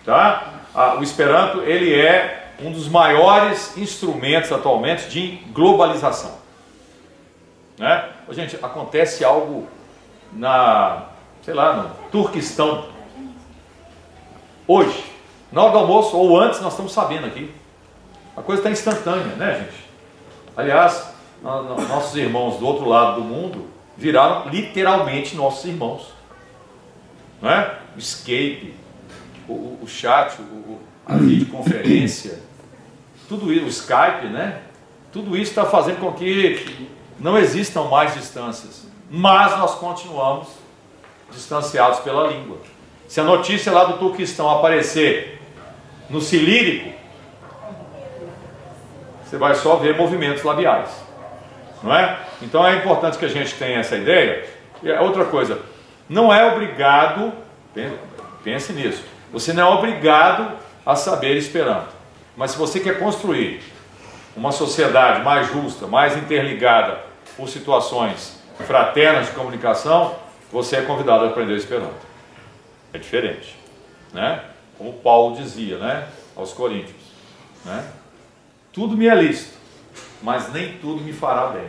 tá? O Esperanto, ele é um dos maiores instrumentos atualmente de globalização, né? Gente, acontece algo sei lá, no Turquistão hoje, na hora do almoço ou antes, nós estamos sabendo aqui. A coisa está instantânea, né, gente? Aliás, nossos irmãos do outro lado do mundo viraram literalmente nossos irmãos, não é? O Skype, o chat, a videoconferência, tudo isso, o Skype, né? Tudo isso está fazendo com que não existam mais distâncias, mas nós continuamos distanciados pela língua. Se a notícia lá do Turquistão aparecer no cilírico, você vai só ver movimentos labiais, não é? Então é importante que a gente tenha essa ideia. E outra coisa, não é obrigado, pense nisso, você não é obrigado a saber Esperanto, mas se você quer construir uma sociedade mais justa, mais interligada por situações fraternas de comunicação, você é convidado a aprender Esperanto. É diferente, né? Como Paulo dizia, né, aos Coríntios, né? Tudo me é lícito, mas nem tudo me fará bem,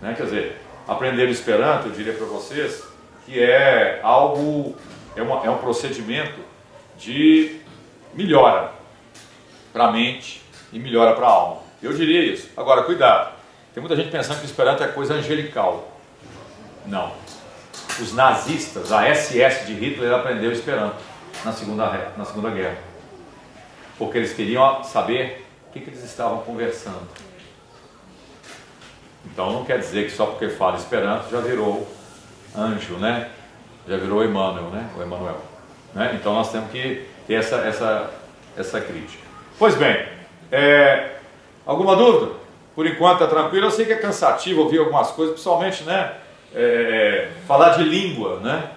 né? Quer dizer, aprender Esperanto, eu diria para vocês, que é algo, é um procedimento de melhora para a mente e melhora para a alma. Eu diria isso. Agora, cuidado, tem muita gente pensando que Esperanto é coisa angelical. Não. Os nazistas, a SS de Hitler aprendeu Esperanto na Segunda Guerra, porque eles queriam saber o que eles estavam conversando. Então não quer dizer que só porque fala Esperanto já virou anjo, né? Já virou Emmanuel, né? O Emmanuel, né? Então nós temos que ter essa crítica. Pois bem, alguma dúvida? Por enquanto está tranquilo. Eu sei que é cansativo ouvir algumas coisas, principalmente, né? Falar de língua, né?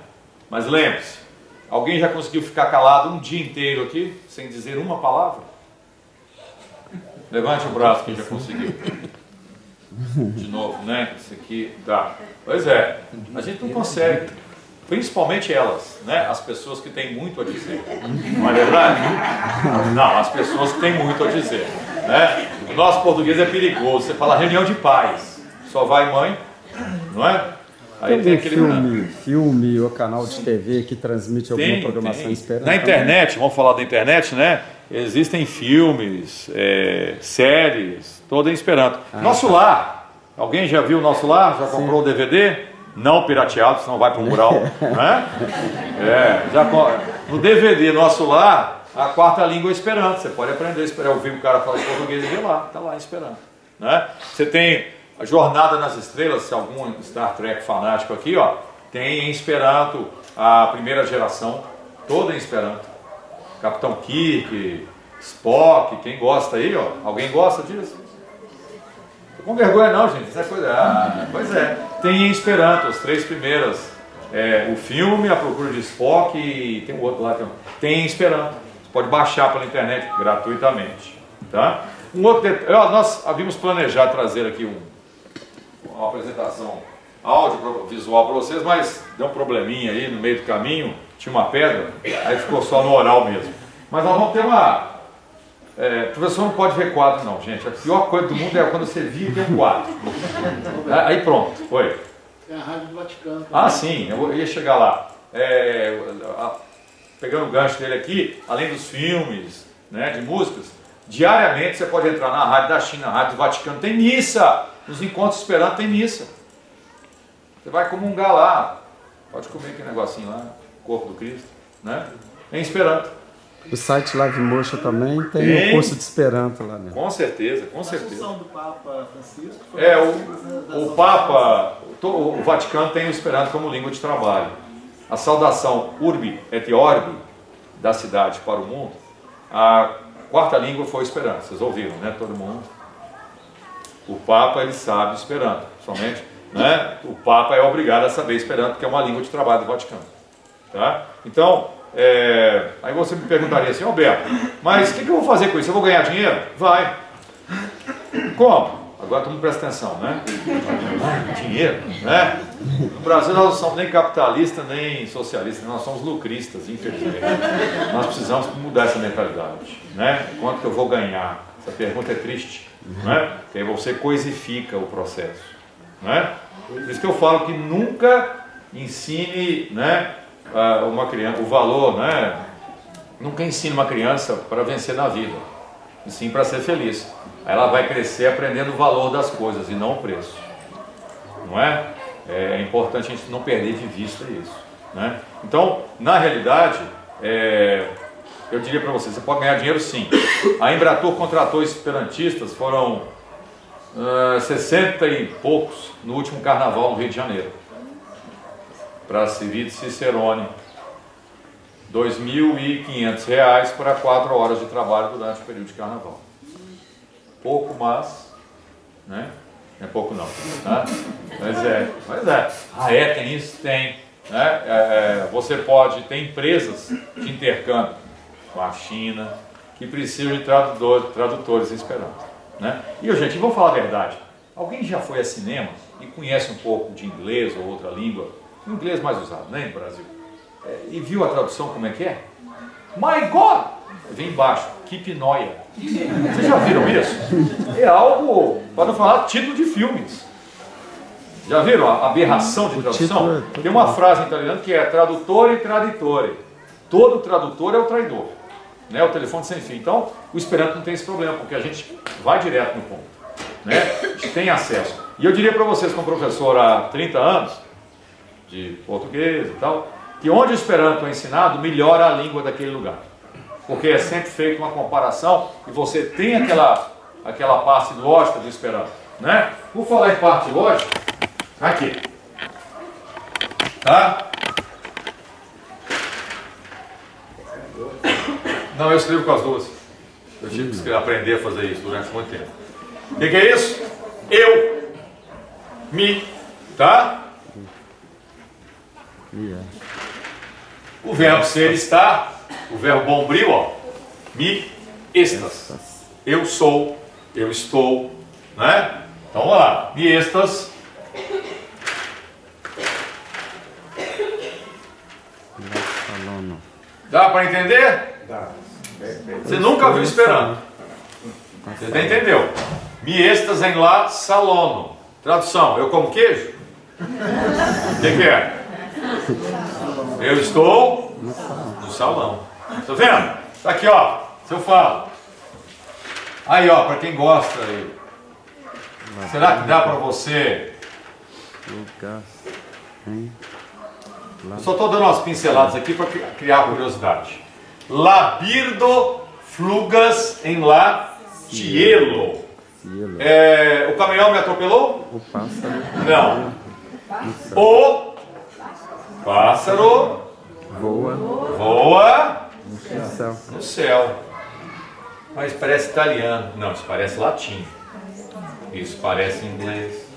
Mas lembre-se, alguém já conseguiu ficar calado um dia inteiro aqui sem dizer uma palavra? Levante o braço quem já conseguiu. De novo, né? Isso aqui dá. Pois é, a gente não consegue, principalmente elas, né? As pessoas que têm muito a dizer. Não é verdade? Não, as pessoas que têm muito a dizer, né? O nosso português é perigoso. Você fala reunião de pais, só vai mãe, não é? Aí tem aquele filme ou canal de TV que transmite alguma programação Esperanto. Na internet, vamos falar da internet, né? Existem filmes, séries, toda em Esperanto. Nosso Lar, alguém já viu o Nosso Lar? Já comprou o DVD? Não pirateado, senão vai para o mural, né? No DVD Nosso Lar, a quarta língua é Esperanto. Você pode aprender a Esperanto. Eu ouvi o cara falar em português e ver lá, está lá em Esperanto, né? Você tem a Jornada nas Estrelas, se algum Star Trek fanático aqui, ó, tem em Esperanto a primeira geração, toda em Esperanto. Capitão Kirk, Spock, quem gosta aí, ó, alguém gosta disso? Com vergonha não, gente, isso é coisa... pois é, tem em Esperanto as três primeiras, o filme, A Procura de Spock e tem um outro lá, tem em Esperanto. Você pode baixar pela internet gratuitamente, tá? Um outro detalhe, nós havíamos planejado trazer aqui uma apresentação audiovisual para vocês, mas deu um probleminha aí no meio do caminho, tinha uma pedra, aí ficou só no oral mesmo. Mas nós vamos ter o professor não pode ver quadro não, gente. A pior coisa do mundo é quando você vira e tem um quadro. Aí pronto, foi. É a Rádio do Vaticano. Ah, sim, eu ia chegar lá. Pegando o gancho dele aqui, além dos filmes, né, de músicas, diariamente você pode entrar na Rádio da China, na Rádio do Vaticano, tem missa. Nos encontros Esperanto tem missa. Você vai comungar lá. Pode comer aquele negocinho lá, corpo do Cristo, né? Em Esperanto. O site Live Motion também tem um curso de Esperanto lá, né? Com certeza, com certeza. A Assunção do Papa Francisco foi o Papa, o Vaticano tem o Esperanto como língua de trabalho. A saudação Urbi et Orbi da cidade para o mundo, a quarta língua foi o Esperanto. Vocês ouviram, né? Todo mundo. O Papa, ele sabe Esperanto, somente, né? O Papa é obrigado a saber Esperanto, que é uma língua de trabalho do Vaticano. Tá? Então, aí você me perguntaria assim, Alberto, mas o que eu vou fazer com isso? Eu vou ganhar dinheiro? Vai. Como? Agora todo mundo presta atenção, né? Dinheiro, né? No Brasil nós não somos nem capitalistas, nem socialistas, nós somos lucristas, infelizmente. Nós precisamos mudar essa mentalidade, né? Quanto que eu vou ganhar? Essa pergunta é triste, né? Porque aí você coisifica o processo, né? Por isso que eu falo que nunca ensine, né, uma criança, o valor, né? Nunca ensine uma criança para vencer na vida, e sim para ser feliz. Aí ela vai crescer aprendendo o valor das coisas e não o preço, não é? É importante a gente não perder de vista isso, né? Então, na realidade, eu diria para você pode ganhar dinheiro sim. A Embratur contratou esperantistas, foram 60 e poucos no último carnaval no Rio de Janeiro, para servir de Cicerone, R$ 2.500 para 4 horas de trabalho durante o período de carnaval. Pouco, mas, né? Não é pouco não, tá? Mas é. Tem isso? Tem. Né? Você pode, tem empresas de intercâmbio com a China que precisam de tradutores em Esperanto, né? E, gente, vamos falar a verdade. Alguém já foi a cinema e conhece um pouco de inglês ou outra língua, o inglês mais usado, né, no Brasil, e viu a tradução como é que é? My God! Vem embaixo, keep noia. Vocês já viram isso? É algo, para não falar, título de filmes. Já viram a aberração de tradução? Tem uma frase em italiano que é tradutor e traditore. Todo tradutor é o traidor, né? O telefone sem fio. Então, o Esperanto não tem esse problema, porque a gente vai direto no ponto, né? A gente tem acesso. E eu diria para vocês, como professor há 30 anos, de português e tal, que onde o Esperanto é ensinado, melhora a língua daquele lugar. Porque é sempre feita uma comparação e você tem aquela parte lógica do Esperanto, né? Por falar em parte lógica, aqui, tá? Não, eu escrevo com as duas. Eu tive que aprender a fazer isso durante muito tempo. O que é isso? Eu, me, tá? O verbo ser, estar, o verbo bombril, ó, me, estas. Eu sou, eu estou, né? Então vamos lá, me, estas. Dá para entender? Dá. Você nunca viu Esperanto. Você até entendeu. Me, estas em lá, salono. Tradução, eu como queijo? O que é? Eu estou no salão. Tá vendo? Tá aqui, ó. Se eu falo. Aí, ó, para quem gosta aí. Será que dá para você? Eu só estou dando umas pinceladas aqui para criar curiosidade. Labirdo flugas em la cielo. O caminhão me atropelou? O pássaro. Não. O pássaro voa no céu. Mas parece italiano. Não, isso parece latim. Isso parece inglês.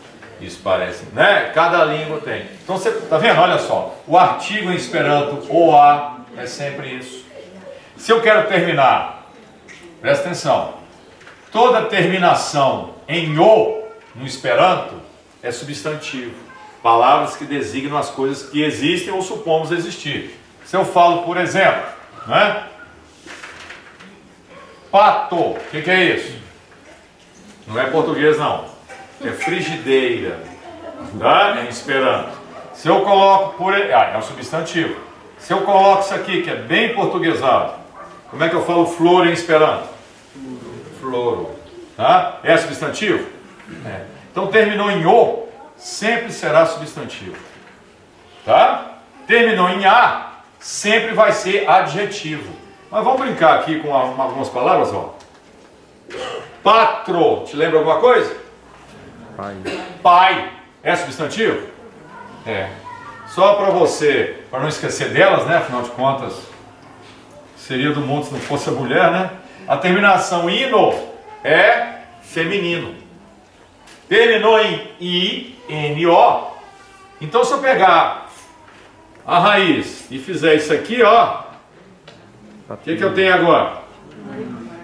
Isso parece, né? Cada língua tem. Então você tá vendo? Olha só. O artigo em Esperanto, OA, é sempre isso. Se eu quero terminar, presta atenção. Toda terminação em O no Esperanto é substantivo. Palavras que designam as coisas que existem ou supomos existir. Se eu falo, por exemplo, né? Pato, o que é isso? Não é português, não. É frigideira, tá? É em Esperanto. Se eu coloco por... é um substantivo. Se eu coloco isso aqui, que é bem portuguesado, como é que eu falo flor em Esperanto? Floro. Tá? É substantivo? É. Então terminou em O, sempre será substantivo. Tá? terminou em A, sempre vai ser adjetivo. Mas vamos brincar aqui com algumas palavras, ó. Patro, te lembra alguma coisa? Pai. Pai, é substantivo? É. Só para você, para não esquecer delas, né? Afinal de contas, seria do mundo se não fosse a mulher, né? A terminação ino é feminino. Terminou em I, N-O. Então se eu pegar a raiz e fizer isso aqui, ó, o que eu tenho agora?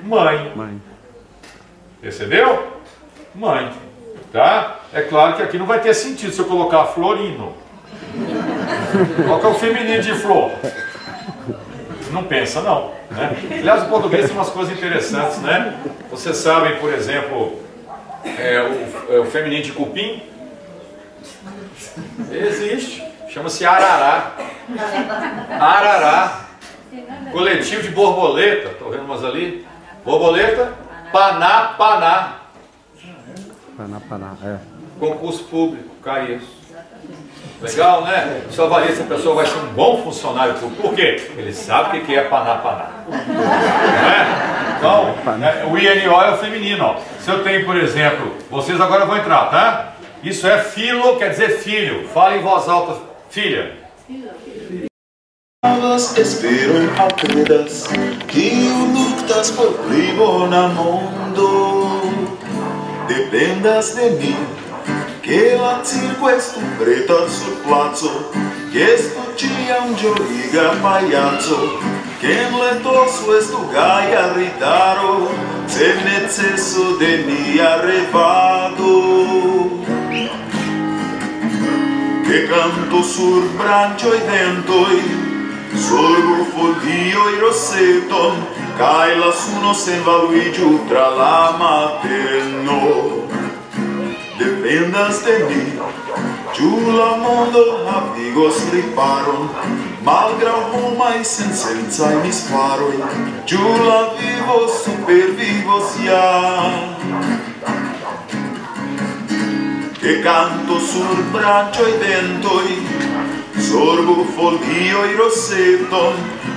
Mãe. Mãe. Percebeu? Mãe. Tá? É claro que aqui não vai ter sentido se eu colocar florino. Qual que é o feminino de flor? Não pensa não, né? Aliás, o português tem umas coisas interessantes, né? Vocês sabem, por exemplo, o feminino de cupim? Existe. Chama-se arará. Arará. Coletivo de borboleta. Estou vendo umas ali. Borboleta, paná, paná. Paná, paná, é. Concurso público, cai isso. Legal, né? Isso avalia se a pessoa vai ser um bom funcionário público. Por quê? Ele sabe o que é paná, paná. Não é? Então, o INO é o feminino. Ó. Se eu tenho, por exemplo, vocês agora vão entrar, tá? Isso é filo, quer dizer filho. Fala em voz alta, filha. Elas esperam apenas que o lutas por primo na mundo. Dependas de mim, che latir questo preta sul palazzo, che studiam gioiga pagliazzo, che letoso esto gaia ritaro, se necesso de mi arrivado. Che canto sul brancio e ventoi, sorgo foglio e rossetto, cai lassù sen va lui giù tra la materno. Dependas de mim, giù la mondo amigos riparon, malgrado Roma e senza mi sparo, giù la vivo supervivo sia. Che canto sul braccio e ventoi, sorgo foglio e rossetto,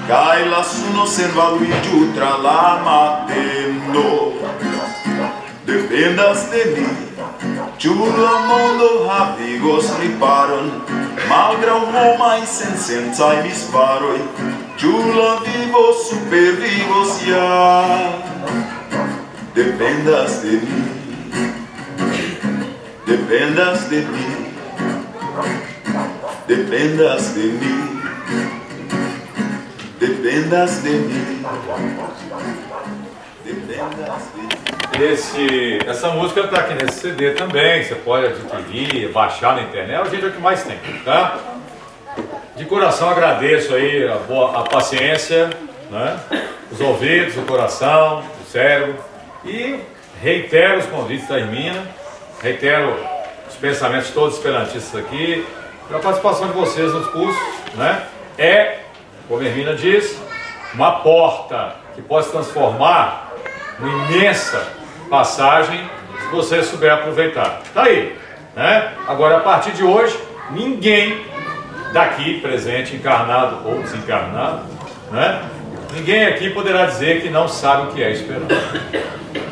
cai lassù sen va lui giù tra la mattino. Dependas de mim, giù la mondo amigos riparon, malgrado Roma e senza mi sparo, giù la vivo supervivo sia. Dependas de mim, dependas de mim, dependas de mim, dependas de mim, dependas de mim. Essa música está aqui nesse CD também, você pode adquirir, baixar na internet, gente, é o que mais tem, tá? De coração agradeço aí a paciência, né? Os ouvidos, o coração, o cérebro, e reitero os convites da Hermínia, reitero os pensamentos todos esperantistas aqui, para a participação de vocês nos cursos, né? Como a Hermínia diz, uma porta que pode se transformar numa imensa passagem, se você souber aproveitar. Tá aí, né? Agora, a partir de hoje, ninguém daqui presente, encarnado ou desencarnado, né? Ninguém aqui poderá dizer que não sabe o que é esperança.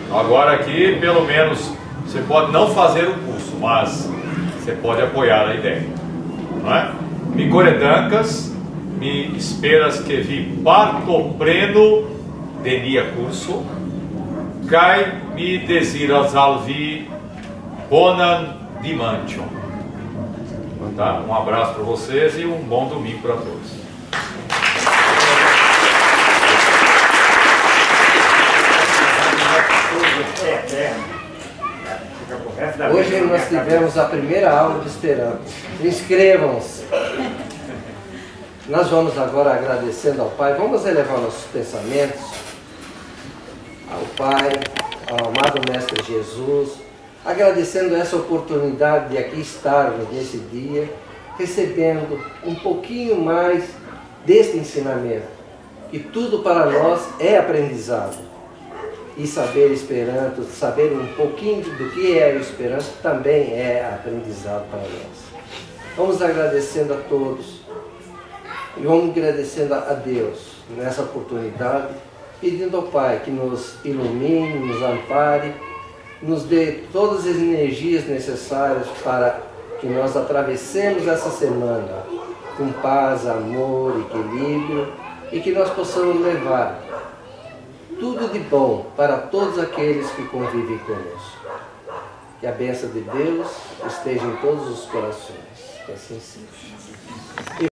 Agora aqui, pelo menos, você pode não fazer o curso, mas você pode apoiar a ideia, não é? Mi coredancas, mi esperas que vi partopreno de nia curso, Kai mi desiras alvi bonan dimantion. Tá? Um abraço para vocês e um bom domingo para todos. Hoje nós tivemos a primeira aula de Esperanto. Inscrevam-se. Nós vamos agora agradecendo ao Pai. Vamos elevar nossos pensamentos ao Pai, ao amado Mestre Jesus, agradecendo essa oportunidade de aqui estarmos nesse dia, recebendo um pouquinho mais deste ensinamento, que tudo para nós é aprendizado. E saber Esperanto, saber um pouquinho do que é o Esperanto, também é aprendizado para nós. Vamos agradecendo a todos E vamos agradecendo a Deus nessa oportunidade, pedindo ao Pai que nos ilumine, nos ampare, nos dê todas as energias necessárias para que nós atravessemos essa semana com paz, amor, equilíbrio e que nós possamos levar tudo de bom para todos aqueles que convivem conosco. Que a bênção de Deus esteja em todos os corações. Que assim seja.